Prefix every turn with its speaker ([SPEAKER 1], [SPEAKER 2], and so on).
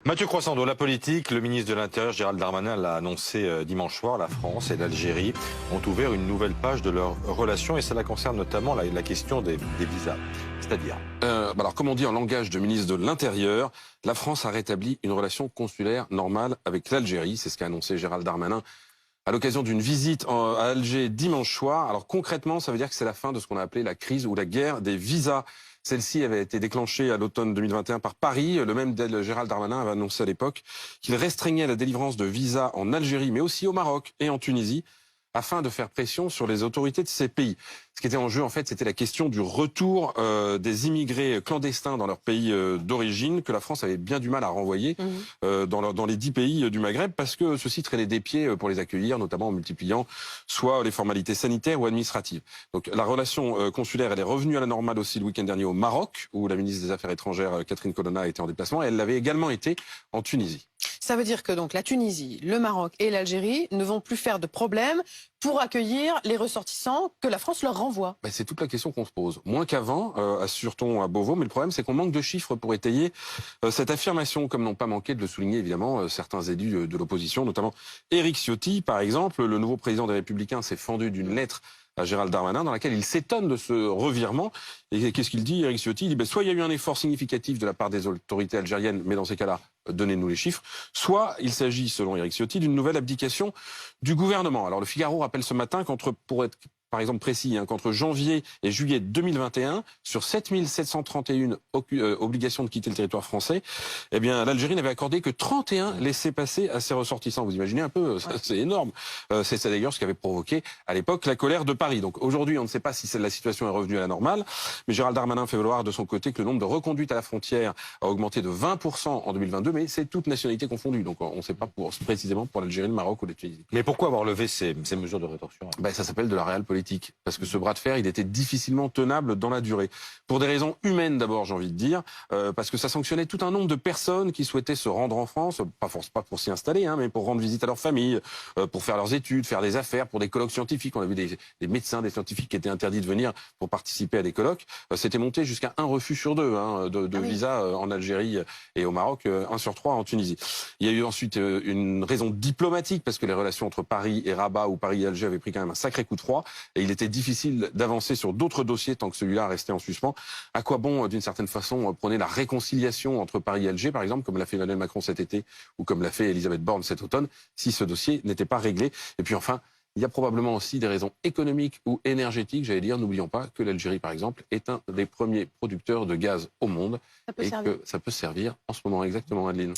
[SPEAKER 1] Mathieu Croissando, la politique, le ministre de l'Intérieur Gérald Darmanin l'a annoncé dimanche soir, la France et l'Algérie ont ouvert une nouvelle page de leur relation et cela concerne notamment la question des visas. C'est-à-dire
[SPEAKER 2] Alors, comme on dit en langage de ministre de l'Intérieur, la France a rétabli une relation consulaire normale avec l'Algérie. C'est ce qu'a annoncé Gérald Darmanin à l'occasion d'une visite à Alger dimanche soir. Alors concrètement, ça veut dire que c'est la fin de ce qu'on a appelé la crise ou la guerre des visas. Celle-ci avait été déclenchée à l'automne 2021 par Paris. Le même Gérald Darmanin avait annoncé à l'époque qu'il restreignait la délivrance de visas en Algérie, mais aussi au Maroc et en Tunisie, afin de faire pression sur les autorités de ces pays. Ce qui était en jeu, en fait, c'était la question du retour des immigrés clandestins dans leur pays d'origine, que la France avait bien du mal à renvoyer dans les 10 pays du Maghreb, parce que ceux-ci traînaient des pieds pour les accueillir, notamment en multipliant soit les formalités sanitaires ou administratives. Donc la relation consulaire, elle est revenue à la normale aussi le week-end dernier au Maroc, où la ministre des Affaires étrangères, Catherine Colonna, était en déplacement, et elle l'avait également été en Tunisie.
[SPEAKER 3] Ça veut dire que donc la Tunisie, le Maroc et l'Algérie ne vont plus faire de problème pour accueillir les ressortissants que la France leur renvoie.
[SPEAKER 2] Ben, c'est toute la question qu'on se pose. Moins qu'avant, assure-t-on à Beauvau, mais le problème c'est qu'on manque de chiffres pour étayer cette affirmation, comme n'ont pas manqué de le souligner évidemment certains élus de l'opposition, notamment Éric Ciotti par exemple. Le nouveau président des Républicains s'est fendu d'une lettre à Gérald Darmanin, dans laquelle il s'étonne de ce revirement. Et qu'est-ce qu'il dit, Éric Ciotti? Il dit, soit il y a eu un effort significatif de la part des autorités algériennes, mais dans ces cas-là, donnez-nous les chiffres, soit il s'agit, selon Éric Ciotti, d'une nouvelle abdication du gouvernement. Alors le Figaro rappelle ce matin pour être par exemple précis, qu'entre janvier et juillet 2021, sur 7731 obligations de quitter le territoire français, eh bien l'Algérie n'avait accordé que 31 laissez-passer à ses ressortissants. Vous imaginez un peu, c'est énorme. C'est ça d'ailleurs ce qui avait provoqué à l'époque la colère de Paris. Donc aujourd'hui, on ne sait pas si la situation est revenue à la normale, mais Gérald Darmanin fait valoir de son côté que le nombre de reconduites à la frontière a augmenté de 20% en 2022, mais c'est toute nationalité confondue. Donc on ne sait pas précisément pour l'Algérie, le Maroc ou la Tunisie.
[SPEAKER 1] Mais pourquoi avoir levé ces mesures de rétorsion?
[SPEAKER 2] Ben, ça s'appelle de la réelle politique. Parce que ce bras de fer, il était difficilement tenable dans la durée. Pour des raisons humaines d'abord, j'ai envie de dire, parce que ça sanctionnait tout un nombre de personnes qui souhaitaient se rendre en France, pas pour s'y installer, mais pour rendre visite à leur famille, pour faire leurs études, faire des affaires, pour des colloques scientifiques. On a vu des médecins, des scientifiques qui étaient interdits de venir pour participer à des colloques. C'était monté jusqu'à un refus sur deux de visa en Algérie et au Maroc, 1 sur 3 en Tunisie. Il y a eu ensuite une raison diplomatique, parce que les relations entre Paris et Rabat ou Paris et Alger avaient pris quand même un sacré coup de froid. Et il était difficile d'avancer sur d'autres dossiers tant que celui-là restait en suspens. À quoi bon, d'une certaine façon, prôner la réconciliation entre Paris et Alger, par exemple, comme l'a fait Emmanuel Macron cet été ou comme l'a fait Elisabeth Borne cet automne, si ce dossier n'était pas réglé? Et puis enfin, il y a probablement aussi des raisons économiques ou énergétiques, j'allais dire. N'oublions pas que l'Algérie, par exemple, est un des premiers producteurs de gaz au monde et que ça peut servir en ce moment exactement, Adeline.